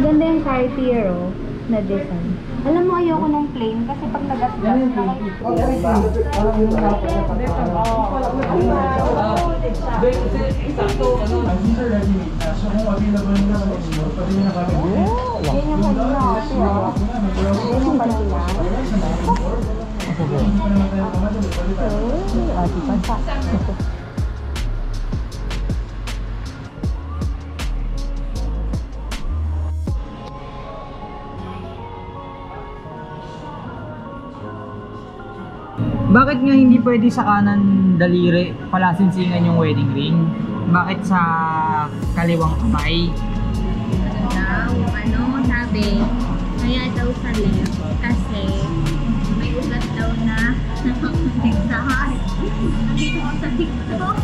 Maganda yung Cartier, oh, na design. Alam mo, ayoko ng plain kasi pag nagasgas na Bakit nga hindi pwede sa kanan daliri palasinsingan yung wedding ring? Bakit sa kaliwang kamay? Ano sabi, kaya daw sa left kasi may ugat daw na sa heart. Nandito ko sa TikTok.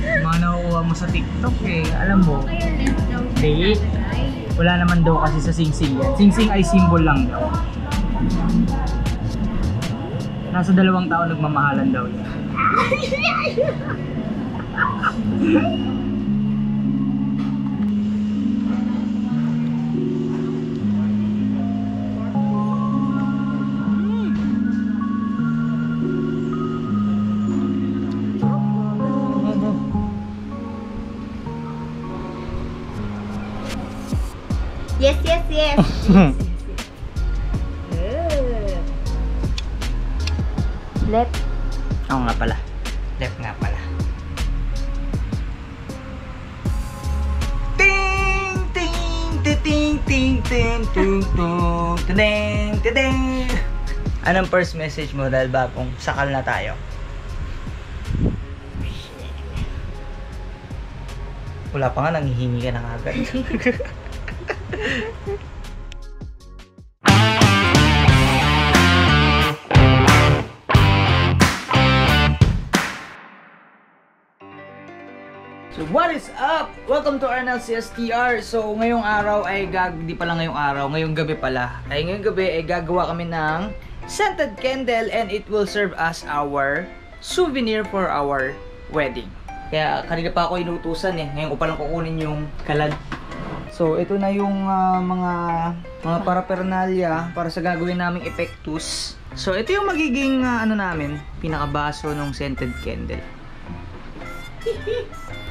Mga nakukuha mo sa TikTok eh. Alam mo, Kaya left daw siya Hindi. nakalagay. wala naman daw kasi sa singsing yan. Singsing ay symbol lang daw. Nasa 2 taon nagmamahalan daw yan. Yes, yes, yes. Left. Oo nga pala. Left nga pala. Ting ting ting ting ting ting ting ting ting ting. Anong first message mo dahil bagong sakal na tayo? Wala pa nga, nanghihingi ka na agad. So what is up? Welcome to Arnel CSTR. So ngayong araw ay di pala ngayong araw, ngayong gabi pala. Ngayong gabi ay gagawa kami ng scented candle and it will serve as our souvenir for our wedding. Kaya kanina pa ako inutusan eh. Ngayon ko palang kukunin yung kalan. So ito na yung mga paraphernalia para sa gagawin naming epektus. So ito yung magiging ano namin, pinakabaso ng scented candle.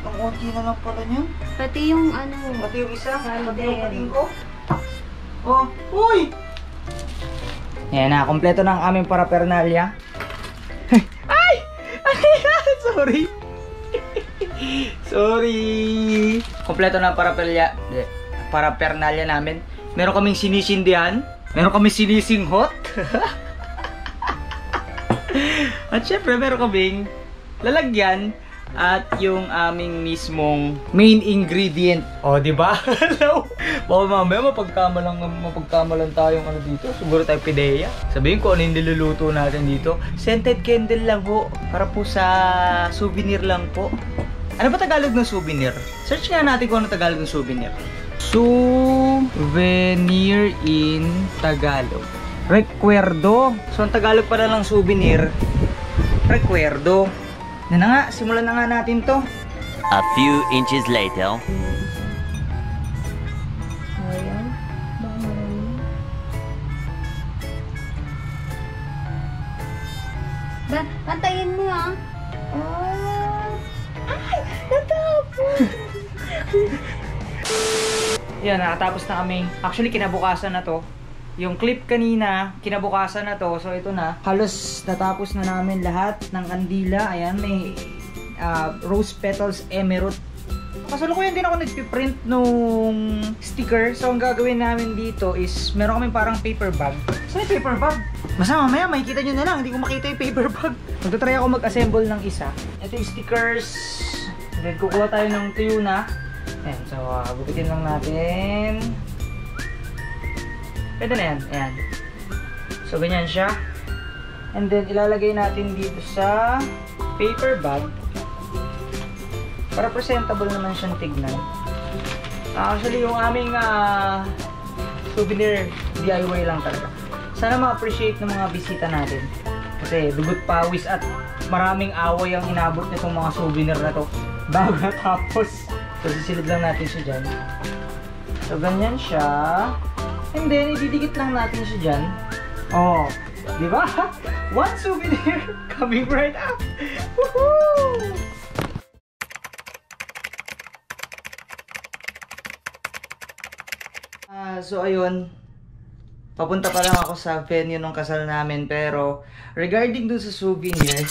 Ang konti na lang pala niya. Pati yung ano. Pati yung isa. Pati yung pating ko. Oh, uy! Ayan na, kompleto na ang aming paraphernalia. Ay! Sorry. Sorry. Kompleto na ang paraphernalia namin. Meron kaming sinisindihan. Meron kaming sinisinghot. At syempre, meron kaming lalagyan. At yung aming mismong main ingredient. O, di ba? Baka mamaya mapagkamalan tayong ano dito. Siguro tayo pideya. Sabihin ko ano yung niluluto natin dito. Scented candle lang po. Para po sa souvenir lang po. Ano ba Tagalog ng souvenir? Search nga natin kung ano Tagalog ng souvenir. Souvenir in Tagalog. Recuerdo. So, ang Tagalog pala ng souvenir, recuerdo. Na nga, simulan na nga natin to. A few inches later. Ayan. Pantayin mo ah. Ay! Natapos! Yan, nakatapos na kami. Actually, kinabukasan na to. Yung clip kanina, kinabukasan na to. So, ito na. Halos natapos na namin lahat ng kandila. Ayan, may rose petals emerald. Kasalukuyan din ako nagpiprint nung sticker. So, ang gagawin namin dito is, meron kaming parang paper bag. Saan yung paper bag? Basta mamaya, makikita nyo na lang. Hindi ko makita yung paper bag. Magtatry ako mag-assemble ng isa. Ito yung stickers. And then, kukuha tayo ng tuyo na. Ayan, so, gupitin lang natin. Pwede na yan. Ayan. So, ganyan siya. And then, ilalagay natin dito sa paper bag. Para presentable naman siyang tignan. Actually, yung aming souvenir, DIY lang talaga. Sana ma-appreciate ng mga bisita natin. Kasi dugot pawis at maraming away ang inabot nitong mga souvenir na to. Bago natapos. So, sisilid lang natin siya dyan. So, ganyan siya. And then, ididikit lang natin siya dyan. Oh, di ba? One souvenir coming right up! Woohoo! So, ayun. Papunta pa lang ako sa venue ng kasal namin. Pero, regarding dun sa souvenir,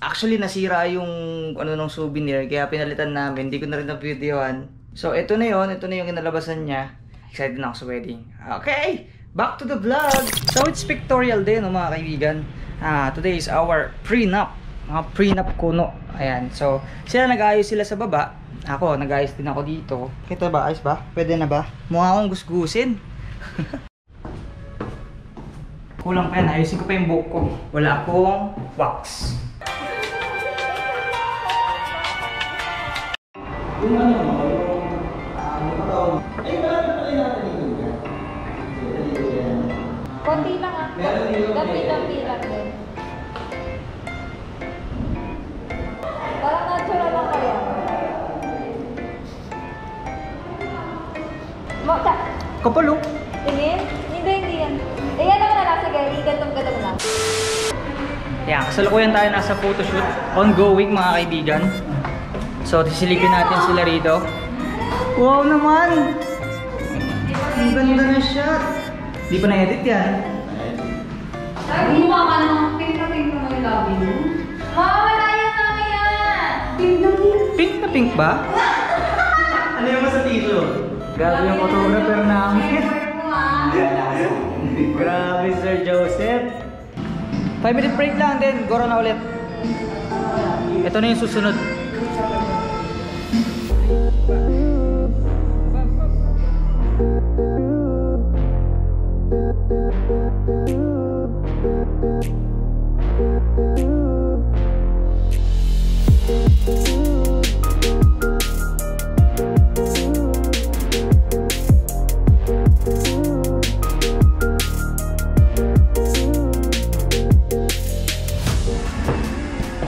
actually, nasira yung nung souvenir, kaya pinalitan namin. Hindi ko na rin na-videoan. So, ito na yun. Ito na yung kinalabasan niya. Excited na ako sa wedding. Okay! Back to the vlog! So, it's pictorial din, mga kaibigan. Today is our prenup. Mga prenup kuno. Ayan. So, sila nag-ayos sila sa baba. Ako, nag-ayos din ako dito. Kita ba? Ayos ba? Pwede na ba? Mukha akong gusgusin. Kulang pa yan. Ayusin ko pa yung buhok ko. Wala akong wax. Yung ano mo, yung tawag. Ay, meron na pala natin dito yan. Konti lang ah. Gabi-gabi lang din. Parang natural lang kaya. Kapalo. Tingin? Hindi yan. Yan lang na lang. Sige, igatong-gatong lang. Yan, kasalukuyan tayo nasa photoshoot. Ongoing, mga kaibigan. So, sisilipin natin sila rito. Wow naman! Ang ganda na shot! Di pa na-edit yan. Ay, hindi mo ka naman. Pink na yung lobby mo. Mawawala yan namin yan! Pink na pink. Pink na pink ba? Ano yung sa tissue? Grabe yung photographer namin. Grabe, Sir Joseph. 5-minute break lang din. Goro na ulit. Ito na yung susunod.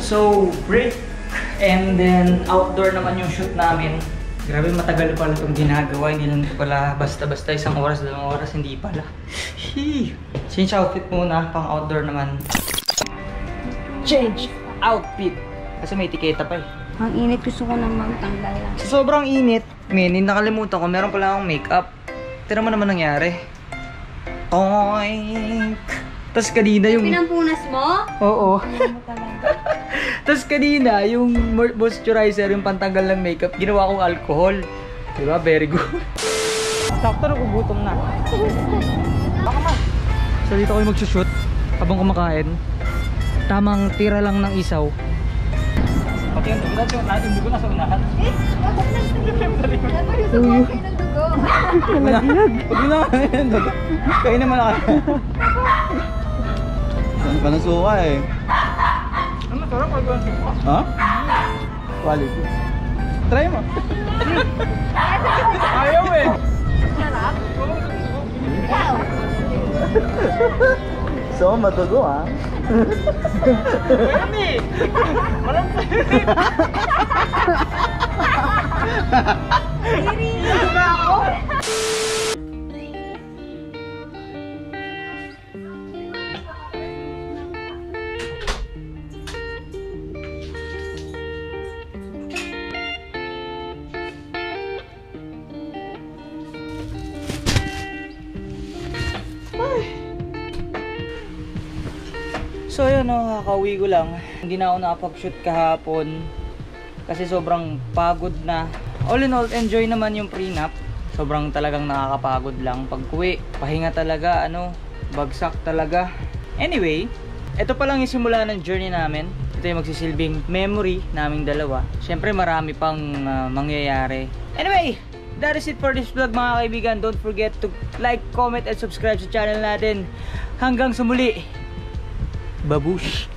So, break and then outdoor naman yung shoot namin. Grabe, matagal pala itong ginagawa. Hindi lang pala basta-basta isang oras, 2 oras, hindi pala. Change outfit muna, pang outdoor naman. Change outfit! Kasi may etiketa pa eh. Ang init, gusto ko nang magtanggal lang. Sa sobrang init, nakalimutan ko, meron pala akong makeup. Tira mo naman nangyari. Toink! Tapos kanina yung... Pinampunas mo? Oo. Tapos kanina, yung moisturizer, yung pantanggal ng makeup, ginawa kong alcohol. Diba? Very good. Sakto na gugutom na. Baka ma. So dito kayo magsushoot habang kumakain. Tamang tira lang ng isaw. Pati yung dugo natin, dugo na sa unahan. Eh, bakit nagdugo? Dapat yung suko kayo ng dugo. Huwag na kayo. Kayo naman ako. Saan ka nasuka eh? Ano sarap pag suka? Ha? Quality. Try mo. Ayaw eh. Sarap? Ikaw? So, matugo ha? Pwede! Walang pwede! Nirinig na ako? So yun, kakauwi ko lang. Hindi na ako nakapag-shoot kahapon kasi sobrang pagod na. All in all, enjoy naman yung prenup. Sobrang talagang nakakapagod lang. Pag-uwi, pahinga talaga, bagsak talaga. Anyway, ito pa lang yung simula ng journey namin. Ito yung magsisilbing memory naming dalawa. Syempre marami pang mangyayari. Anyway, that is it for this vlog, mga kaibigan. Don't forget to like, comment, and subscribe sa channel natin. Hanggang sa muli. Babush!